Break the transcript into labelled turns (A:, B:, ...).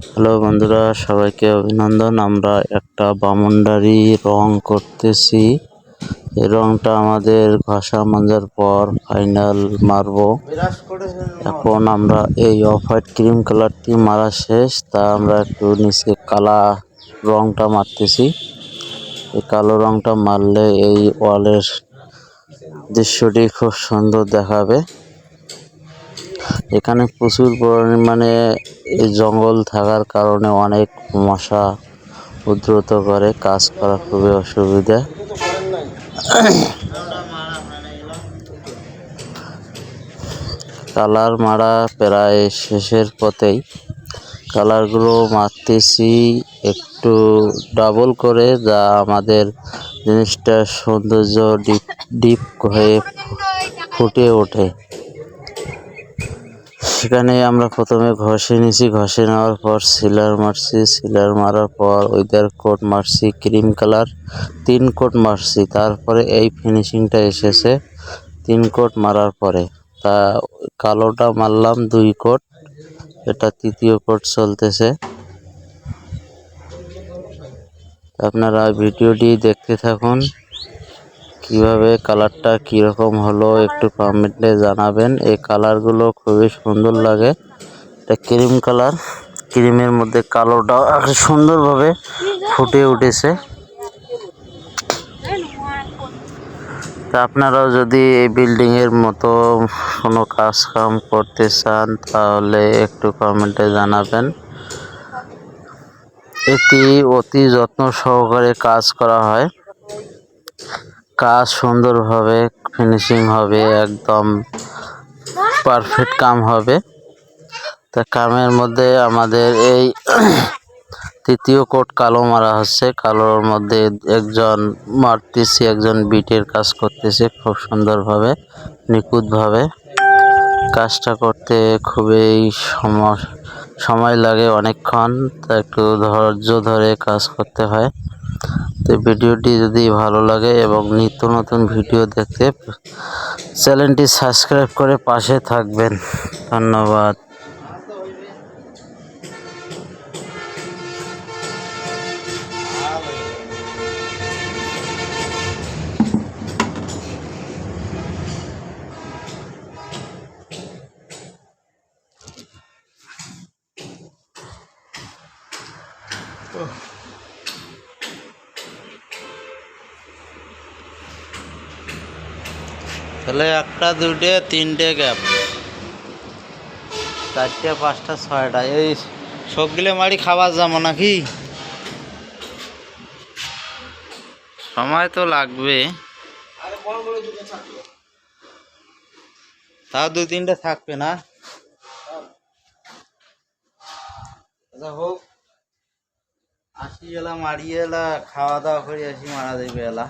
A: Hello বন্ধুরা, সবাইকে অভিনন্দন। আমরা একটা বামুনডারি রং করতেছি। এই রংটা আমাদের ঘষা মাজার পর ফাইনাল মারবো। এখন আমরা এই অফ হোয়াইট ক্রিম কালারটি মারা শেষ, তা আমরা একটু নিচে কালা রংটা মারতেছি। এই কালো রংটা মারলে এই ওয়ালের দৃশ্যটি খুব সুন্দর দেখাবে। এখানে প্রচুর পরিমাণে এই জঙ্গল থাকার কারণে অনেক মশা উদ্রত করে, কাজ করা খুবই অসুবিধা। কালার মারা প্রায় শেষের পথেই। কালারগুলো মারতেছি একটু ডাবল করে, যা আমাদের জিনিসটা সৌন্দর্য ডিপ হয়ে ফুটে ওঠে। সেখানে আমরা প্রথমে ঘষে নিয়েছি, ঘষে নেওয়ার পর সিলার মারছি, সিলার মারার পর ওইদার কোট মারছি ক্রিম কালার, 3 কোট মারছি। তারপরে এই ফিনিশিংটা এসেছে 3 কোট মারার পরে। তা কালোটা মারলাম 2 কোট, এটা 3য় কোট চলতেছে। আপনারা ভিডিওটি দেখতে থাকুন। কিভাবে কালারটা কীরকম হলো একটু কমেন্টে জানাবেন। এই কালারগুলো খুবই সুন্দর লাগে। এটা ক্রিম কালার, ক্রিমের মধ্যে কালোটা সুন্দরভাবে ফুটে উঠেছে। তা আপনারাও যদি এই বিল্ডিংয়ের মতো কোনো কাজ কাম করতে চান তাহলে একটু কমেন্টে জানাবেন। এটি অতি যত্ন সহকারে কাজ করা হয়। কাজ সুন্দরভাবে ফিনিশিং হবে, একদম পারফেক্ট কাম হবে। তা কামের মধ্যে আমাদের এই 3য় কোট কালো মারা হচ্ছে। কালোর মধ্যে একজন মারতেছে, একজন বিটের কাজ করতেছে খুব সুন্দরভাবে, নিখুঁতভাবে। কাজটা করতে খুবই সময় লাগে অনেকক্ষণ, তা একটু ধৈর্য ধরে কাজ করতে হয়। তো ভিডিওটি যদি ভালো লাগে এবং নিত্য নতুন ভিডিও দেখতে চ্যানেলটি সাবস্ক্রাইব করে পাশে থাকবেন। ধন্যবাদ। তাহলে 1টা 2টে 3টে গ্যাপ, 4টে 5টা 6টা এই সবগুলো মারি খাবার যাবো নাকি? সময় তো লাগবে, তাও 2-3টে থাকবে না। আচ্ছা হোক, আসি এলা মারিয়ে এলা খাওয়া দাওয়া করে আসি, মারা দেবে এলা।